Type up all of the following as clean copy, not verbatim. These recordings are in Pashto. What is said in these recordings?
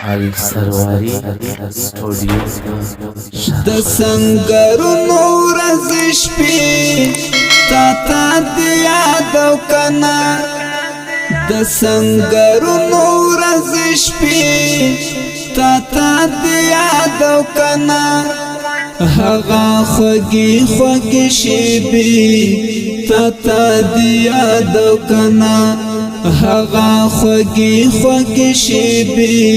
السرواري स्टूडियो د سنگرونو ورځ شپې تا دې یاد وکنا د سنگرونو ورځ شپې تا دې یاد وکنا هغه خوږې شېبې تا دې یاد وکنا هغه خوږې شېبې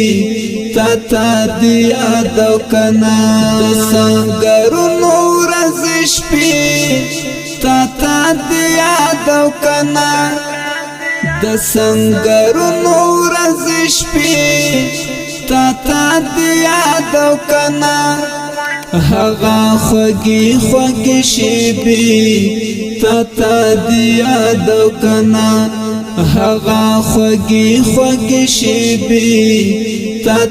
تا دې یاد وکنا د سنگرونو ورځ شپې تا دې یاد وکنا د سنگرونو ورځ شپې تا دې یاد وکنا هغه خوږې شېبې تا دې یاد وکنا هغه خوږې شېبې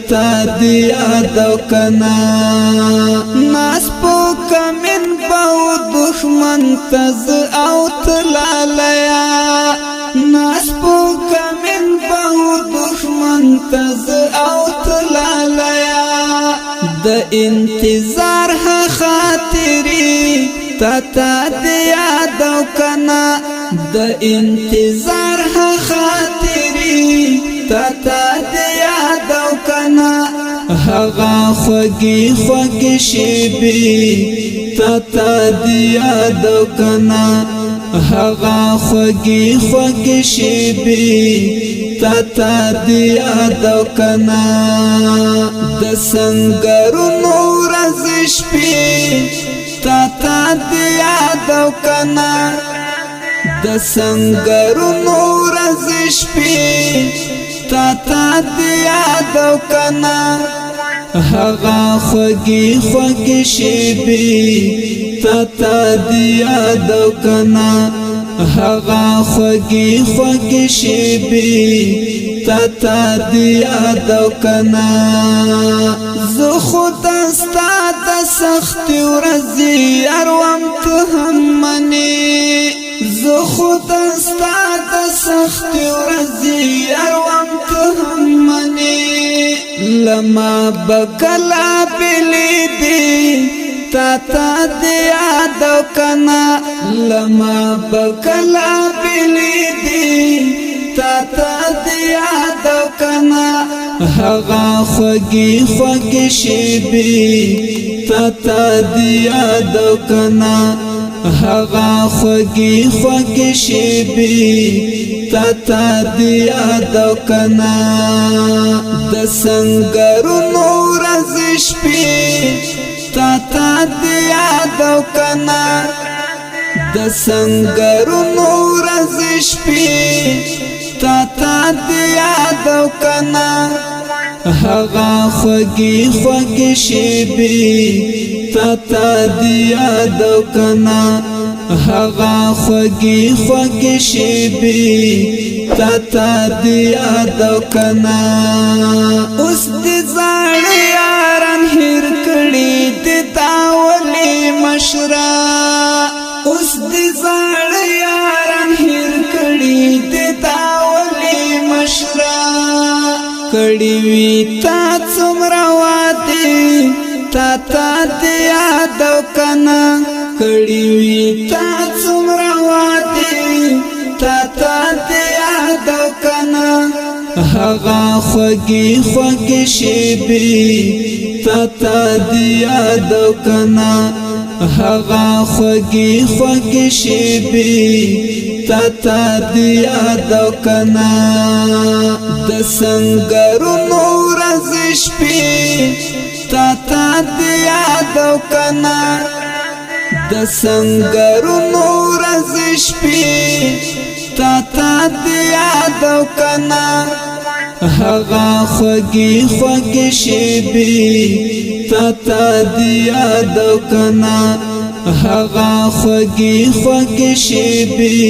تا دې یاد وکنا ناس په کمن باو دښمن تز او تلالیا ناس په کمن باو دښمن تز او تلالیا د انتظار خاطرې تا دې یاد وکنا د انتظار خاطرې تا دې یاد وکنا هغه خوږې شېبې تا دې یاد وکنا هغه خوږې شېبې تا دې یاد وکنا د سنگرونو ورځ شپې تا دې یاد وکنا د سنگرونو ورځ شپې تا دې یاد وکنا هغه خوږې شېبې تا دې یاد وکنا هغه خوږې شېبې تا دې یاد وکنا زه خود ستا د سختې ورځې اروم ته هم منې زه خود ستا د سختې ورځې اروم ته هم منې لما بکلا بلیدې تا دې یاد وکنا لما بکلا بلیدې تا دې یاد وکنا هغه خوږې شېبې تا دې یاد وکنا هغه خوږې شېبې تا دې یاد وکنا د سنگرونو ورځ شپې تا دې یاد وکنا د سنگرونو ورځ شپې تا دې یاد وکنا هغه خوږې شېبې تا دې یاد وکنا هغه خوږې شېبې تا دې یاد وکنا اوس دې زاړه یاران هېر کړي دې تا ولې مشره اوس دې زاړه یاران هېر کړي دې تا ولې مشره کړي وي تا څومره وعدې تا دې یاد وکنا کړي وي تا څومره وعدې تا دې یاد وکنا هغه خوږې شېبې تا دې یاد وکنا هغه خوږې شېبې تا دې یاد وکنا د سنگرونو ورځ شپې تا دې یاد وکنا د سنگرونو ورځ شپې تا دې یاد وکنا هغه خوږې شېبې تا دې یاد وکنا هغه خوږې شېبې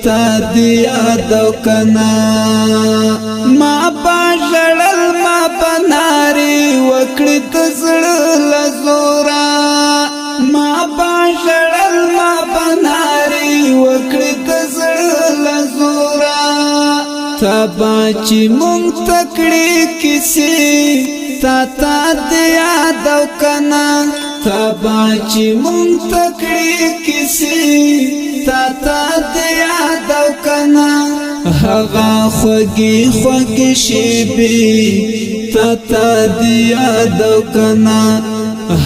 تا دې یاد وکنا ما باژړل ما بناري وکړې د زړه لزورا ما باژړل ما بناري وکړې د زړه لزورا تبا چې مونږ تکړې کیسې تا تا دې یاد او کنا تبا چې مونږ تکړې کیسې تا تا دې یاد او کنا هغه خوږې خوږې شیبې تا تا دې یاد او کنا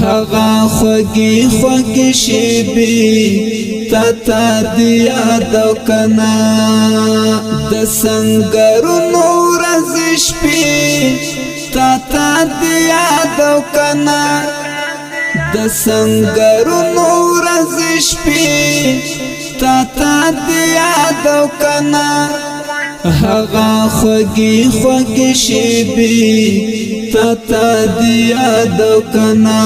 هغه خوږې خوږې شیبې تا تا دې یاد او کنا د سنگرونو ورځ شپې تا تا دې یاد او کنا د سنگرونو ورځ شپې تا تا دې یاد او کنا هغه خوږې خوږې شیبې تا تا دې یاد او کنا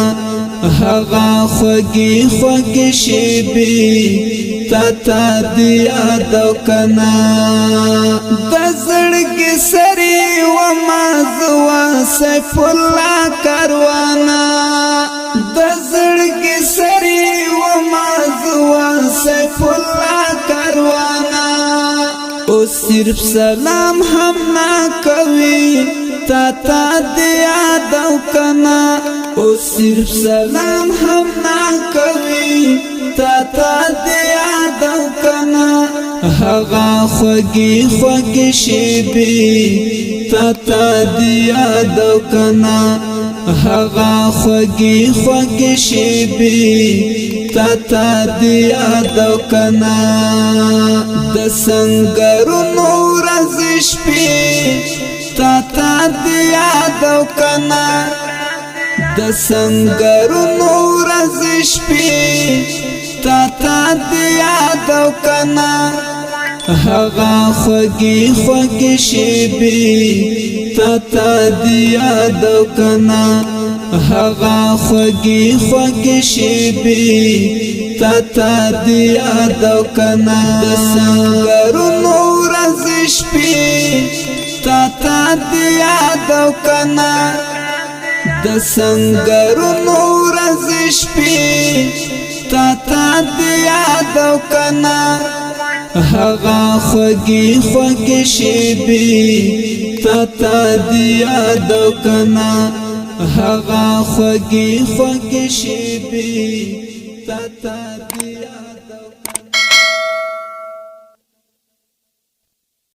هغه خوږې خوږې شیبې تا تا دې یاد او کنا د زړګي سرې وما زوا سیف الله کاروانه د زړګي سرې وما زوا سیف الله کاروانه او صرف سلام هم نا کوي تا تا دې یاد او کنا او صرف سلام هم نا کوي تا تا دې یاد او کنا هغه خوږې خوږې شیبې تا تا دې یاد او کنا هغه خوږې خوږې شیبې تا تا دې یاد او کنا د سنگرونو ورځ شپې تا تا دې یاد او کنا د سنگرونو ورځ شپې تا تا دې یاد او کنا هغه خوږې خوږې شیبې تا تا دې یاد او کنا هغه خوږې خوږې شیبې تا تا دې یاد او کنا د سنگرونو ورځ شپې تا تا دې یاد او کنا د سنگرونو ورځ شپې تا تا دې یاد او کنا هغه خوږې خوږې شیبې تا تا دې یاد او کنا هغه خوږې خوږې شیبې تا تا دې